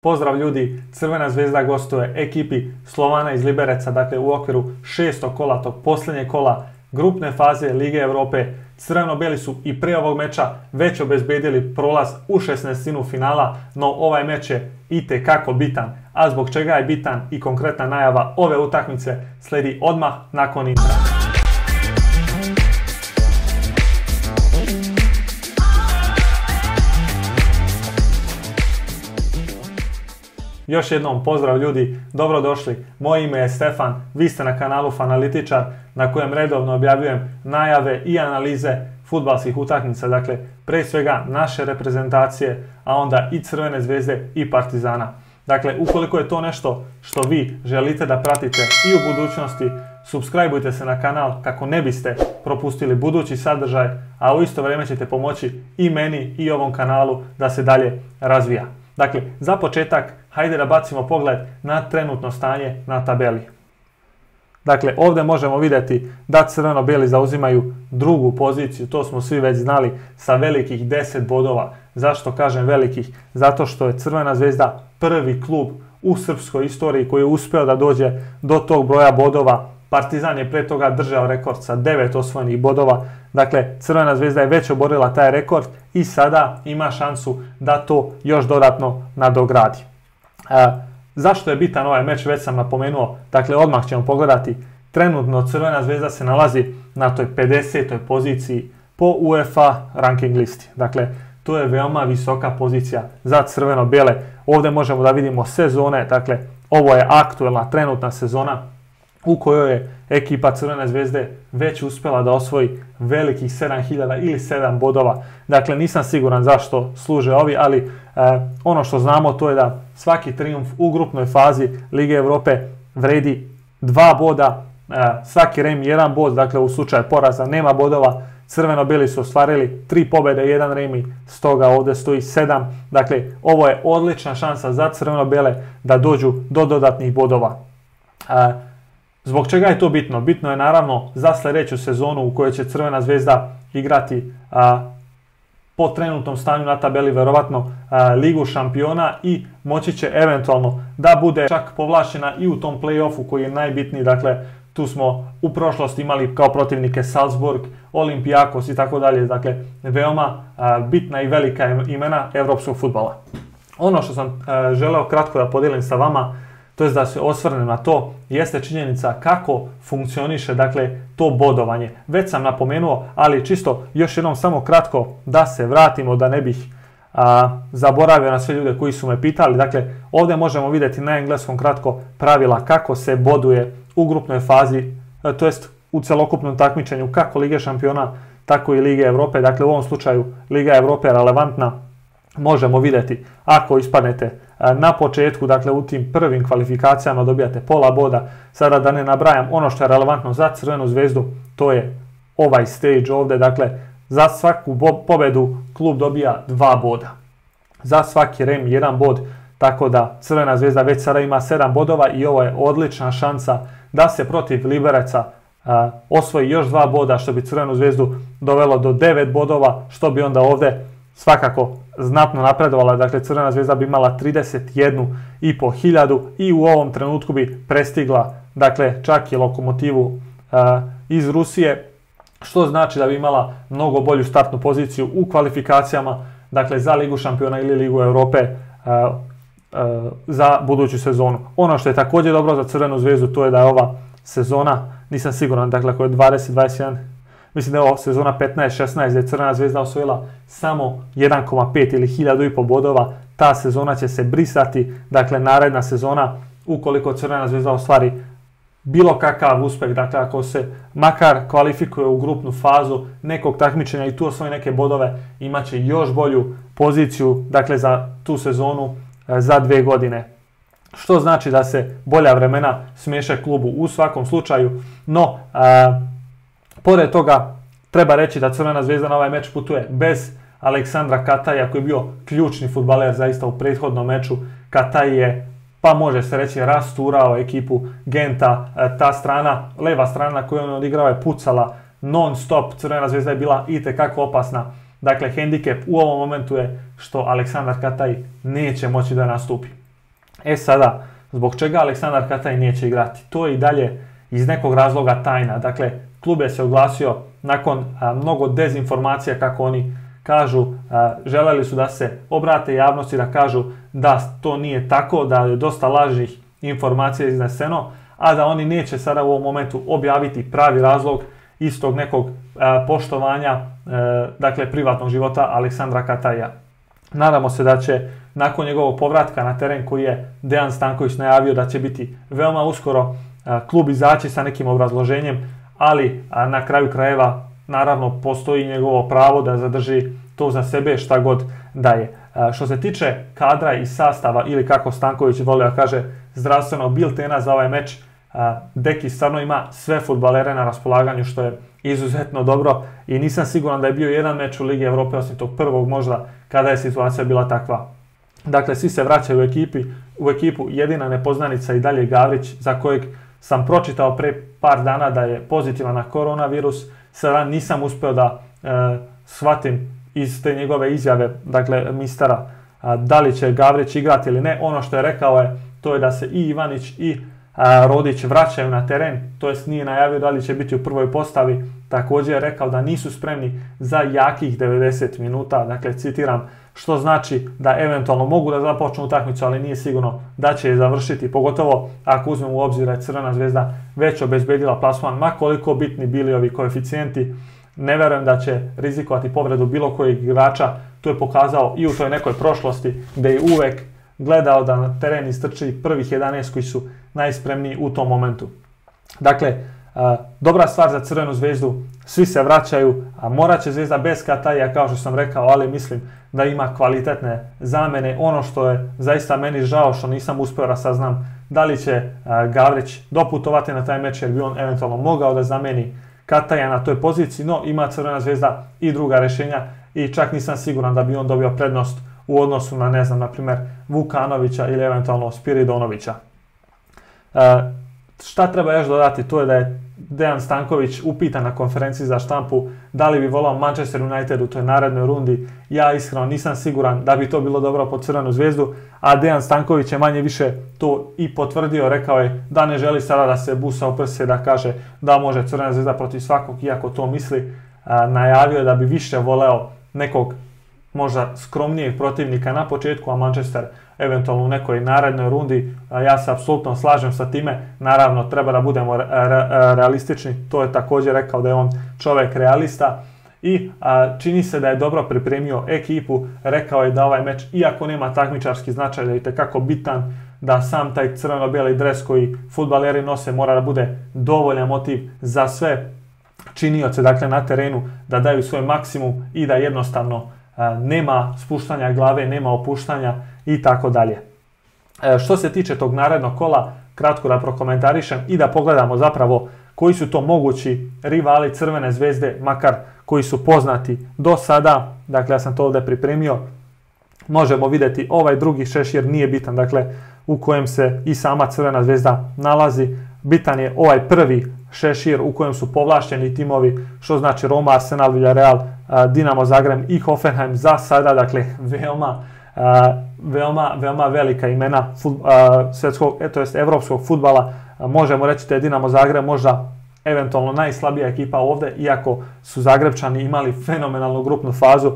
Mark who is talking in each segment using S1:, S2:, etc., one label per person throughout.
S1: Pozdrav ljudi, Crvena zvezda gostuje ekipi Slovana iz Libereca, dakle u okviru 6. kola, tog posljednjeg kola grupne faze Lige Europe. Crveno-bijeli su i prije ovog meča već obezbedili prolaz u 16. finala, no ovaj meč je itekako bitan. A zbog čega je bitan i konkretna najava ove utakmice slijedi odmah nakon intra. Još jednom pozdrav ljudi, dobrodošli, moje ime je Stefan, vi ste na kanalu Fanalitičar na kojem redovno objavljujem najave i analize fudbalskih utakmica, dakle prije svega naše reprezentacije, a onda i Crvene zvezde i Partizana. Dakle, ukoliko je to nešto što vi želite da pratite i u budućnosti, subscribeujte se na kanal kako ne biste propustili budući sadržaj, a u isto vrijeme ćete pomoći i meni i ovom kanalu da se dalje razvija. Dakle, za početak, hajde da bacimo pogled na trenutno stanje na tabeli. Dakle, ovdje možemo vidjeti da crveno-bijeli zauzimaju drugu poziciju, to smo svi već znali, sa velikih 10 bodova. Zašto kažem velikih? Zato što je Crvena zvezda prvi klub u srpskoj istoriji koji je uspio da dođe do tog broja bodova. Partizan je pre toga držao rekord sa 9 osvojenih bodova. Dakle, Crvena zvezda je već oborila taj rekord i sada ima šansu da to još dodatno nadogradi. Zašto je bitan ovaj meč, već sam napomenuo, dakle odmah ćemo pogledati. Trenutno Crvena zvezda se nalazi na toj 50. poziciji po UEFA ranking listi. Dakle, to je veoma visoka pozicija za crveno-bijele. Ovdje možemo da vidimo sezone, dakle ovo je aktuelna trenutna sezona u kojoj je ekipa Crvene zvezde već uspjela da osvoji velikih 7000 ili 7 bodova. Dakle, nisam siguran zašto služe ovi, ali ono što znamo to je da svaki trijumf u grupnoj fazi Lige Europe vredi 2 boda, svaki remi 1 bod, dakle u slučaju poraza nema bodova. Crveno-bijeli su ostvarili 3 pobjede, 1 remi, stoga ovdje stoji 7. Dakle, ovo je odlična šansa za crveno-bijele da dođu do dodatnih bodova. Zbog čega je to bitno? Bitno je naravno za sljedeću sezonu u kojoj će Crvena zvezda igrati po trenutnom stanju na tabeli verovatno Ligu šampiona i moći će eventualno da bude čak povlašćena i u tom play-offu koji je najbitniji. Dakle, tu smo u prošlosti imali kao protivnike Salzburg, Olympiakos i tako dalje. Dakle, veoma bitna i velika imena evropskog fudbala. Ono što sam želeo kratko da podijelim sa vama, to je da se osvrnem na to, jeste činjenica kako funkcioniše, dakle, to bodovanje. Već sam napomenuo, ali čisto još jednom samo kratko da se vratimo, da ne bih zaboravio na sve ljude koji su me pitali. Dakle, ovdje možemo vidjeti na engleskom kratko pravila kako se boduje u grupnoj fazi, to jest u celokupnom takmičenju kako Lige šampiona, tako i Lige Europe. Dakle, u ovom slučaju Liga Europe je relevantna. Možemo vidjeti ako ispadnete na početku, dakle u tim prvim kvalifikacijama dobijate pola boda. Sada da ne nabrajam ono što je relevantno za Crvenu zvezdu, to je ovaj stage ovdje, dakle za svaku pobedu klub dobija 2 boda. Za svaki rem 1 bod, tako da Crvena zvezda već sada ima 7 bodova i ovo je odlična šansa da se protiv Libereca osvoji još 2 boda, što bi Crvenu zvezdu dovelo do 9 bodova, što bi onda ovdje svakako znatno napredovala. Dakle, Crvena zvezda bi imala 31.500 i u ovom trenutku bi prestigla, dakle, čak i Lokomotivu iz Rusije, što znači da bi imala mnogo bolju startnu poziciju u kvalifikacijama, dakle, za Ligu šampiona ili Ligu Europe za buduću sezonu. Ono što je također dobro za Crvenu zvezdu, to je da je ova sezona, nisam siguran, dakle, ako je 20-21, mislim da je ovo sezona 15-16 gdje je Crvena zvezda osvojila samo 1,5 ili 1500 bodova. Ta sezona će se brisati, dakle naredna sezona ukoliko Crvena zvezda ostvari bilo kakav uspjeh, dakle ako se makar kvalifikuje u grupnu fazu nekog takmičenja i tu osvoji neke bodove, imat će još bolju poziciju, dakle za tu sezonu za 2 godine. Što znači da se bolja vremena smiješe klubu u svakom slučaju, no pored toga treba reći da Crvena zvezda na ovaj meč putuje bez Aleksandra Kataja koji je bio ključni fudbaler zaista u prethodnom meču. Kataj je, pa može se reći, rasturao ekipu Genta. Ta strana, leva strana koju on odigrao je pucala non stop. Crvena zvezda je bila itekako opasna. Dakle, hendikep u ovom momentu je što Aleksandar Kataj neće moći da nastupi. E sada, zbog čega Aleksandar Kataj neće igrati? To je i dalje iz nekog razloga tajna. Dakle, klub je se oglasio nakon mnogo dezinformacija, kako oni kažu, želeli su da se obrate javnosti, da kažu da to nije tako, da je dosta lažnih informacija izneseno, a da oni neće sada u ovom momentu objaviti pravi razlog istog nekog poštovanja, dakle, privatnog života Aleksandra Kataja. Nadamo se da će nakon njegovog povratka na teren, koji je Dejan Stanković najavio da će biti veoma uskoro, klub izaći sa nekim obrazloženjem, ali na kraju krajeva naravno postoji njegovo pravo da zadrži to za sebe šta god daje. Što se tiče kadra i sastava, ili kako Stanković voli da kaže, zdravstvenog biltena za ovaj meč, Deki stvarno ima sve fudbalere na raspolaganju, što je izuzetno dobro, i nisam siguran da je bio jedan meč u Ligi Evrope osim tog prvog možda, kada je situacija bila takva. Dakle, svi se vraćaju u ekipu, jedina nepoznanica i dalje Gavrić, za kojeg sam pročitao pre par dana da je pozitivan na koronavirus. Sada nisam uspio da shvatim iz te njegove izjave, dakle mistara, da li će Gavrić igrati ili ne. Ono što je rekao je, to je da se i Ivanić i Rodić vraćaju na teren, to jest nije najavio da li će biti u prvoj postavi. Također je rekao da nisu spremni za jakih 90 minuta, dakle citiram, što znači da eventualno mogu da započnu utakmicu, ali nije sigurno da će je završiti, pogotovo ako uzmemo u obzir da je Crvena Zvezda već obezbedila plasman, ma koliko bitni bili ovi koeficijenti. Ne verujem da će rizikovati povredu bilo kojeg igrača, to je pokazao i u toj nekoj prošlosti, gdje je uvek gledao da na teren istrči prvih 11 koji su najspremniji u tom momentu. Dakle, dobra stvar za Crvenu Zvezdu, svi se vraćaju, a morat će Zvezda bez Kataja, kao što sam rekao, ali mislim da ima kvalitetne zamene. Ono što je zaista meni žao, što nisam uspio da saznam da li će Gavrić doputovati na taj meč, jer bi on eventualno mogao da zameni Kataja na toj poziciji, no ima Crvena Zvezda i druga rješenja i čak nisam siguran da bi on dobio prednost u odnosu na, ne znam, na primjer Vukanovića ili eventualno Spiridonovića. Šta treba još dodati, to je da je Dejan Stanković upitan na konferenciji za štampu da li bi volao Manchester United u toj narednoj rundi. Ja iskreno nisam siguran da bi to bilo dobro po Crvenu Zvezdu, a Dejan Stanković je manje više to i potvrdio, rekao je da ne želi sada da se busa u prse, da kaže da može Crvena Zvezda protiv svakog, iako to misli. Najavio je da bi više voleo nekog možda skromnijeg protivnika na početku, a Manchester eventualno u nekoj narednoj rundi. Ja se apsolutno slažem sa time, naravno treba da budemo realistični, to je također rekao da je on čovjek realista i čini se da je dobro pripremio ekipu. Rekao je da ovaj meč, iako nema takmičarski značaj, da je itekako bitan, da sam taj crveno-bijeli dres koji fudbaleri nose mora da bude dovoljan motiv za sve činioce, dakle na terenu, da daju svoj maksimum i da jednostavno nema spuštanja glave, nema opuštanja i tako dalje. Što se tiče tog narednog kola, kratko da prokomentarišem i da pogledamo zapravo koji su to mogući rivali Crvene Zvezde, makar koji su poznati do sada. Dakle, ja sam to ovdje pripremio. Možemo vidjeti ovaj drugi šešir, nije bitan, dakle, u kojem se i sama Crvena Zvezda nalazi. Bitan je ovaj prvi šešir u kojem su povlašteni timovi, što znači Roma, Arsenal, Villarreal, Dinamo Zagreb i Hoffenheim za sada. Dakle, veoma velika imena svjetskog, evropskog fudbala. Možemo reći da je Dinamo Zagreb možda eventualno najslabija ekipa ovdje, iako su Zagrebčani imali fenomenalnu grupnu fazu.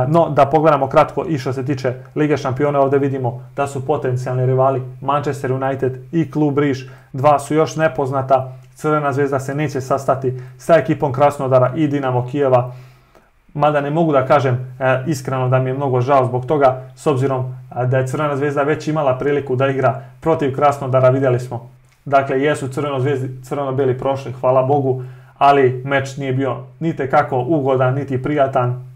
S1: No, da pogledamo kratko i što se tiče Lige šampiona, ovdje vidimo da su potencijalni rivali Manchester United i klub Riž. Dva su još nepoznata. Crvena Zvezda se neće sastati sa ekipom Krasnodara i Dinamo Kijeva. Mada ne mogu da kažem iskreno da mi je mnogo žao zbog toga, s obzirom da je Crvena Zvezda već imala priliku da igra protiv Krasnodara, vidjeli smo. Dakle, jesu crveno-bijeli prošli, hvala Bogu, ali meč nije bio niti kako ugodan, niti prijatan.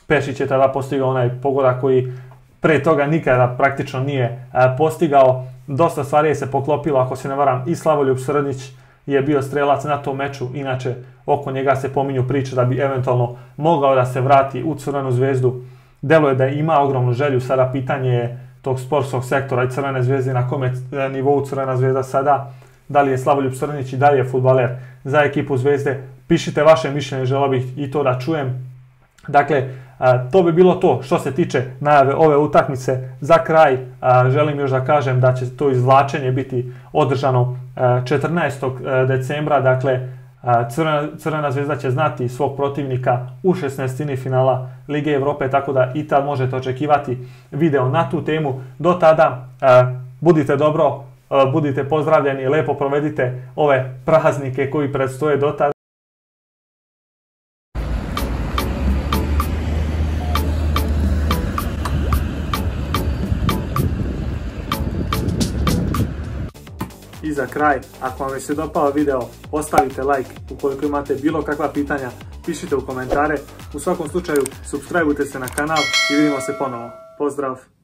S1: Pešić je tada postigao onaj pogodak koji pre toga nikada praktično nije postigao. Dosta stvari je se poklopilo, ako se ne varam, i Slavoljub Srdić je bio strelac na tom meču. Inače, oko njega se pominju priče da bi eventualno mogao da se vrati u Crvenu Zvezdu. Deluje da ima ogromnu želju, sada pitanje je tog sportskog sektora i Crvene Zvezde, na kome nivou Crvena Zvezda sada, da li je Slavoljub Srdić i da li je fudbaler za ekipu Zvezde. Pišite vaše mišljenje, želio bih i to da čujem. Dakle, To bi bilo to što se tiče najave ove utakmice. Za kraj želim još da kažem da će to izvlačenje biti održano 14. decembra, dakle Crvena zvezda će znati svog protivnika u 16. finala Lige Europe, tako da i tad možete očekivati video na tu temu. Do tada budite dobro, budite pozdravljeni, lepo provedite ove praznike koji predstoje do tada. I za kraj, ako vam je se dopao video, ostavite like. Ukoliko imate bilo kakva pitanja, pišite u komentare. U svakom slučaju, supscribeujte se na kanal i vidimo se ponovo. Pozdrav!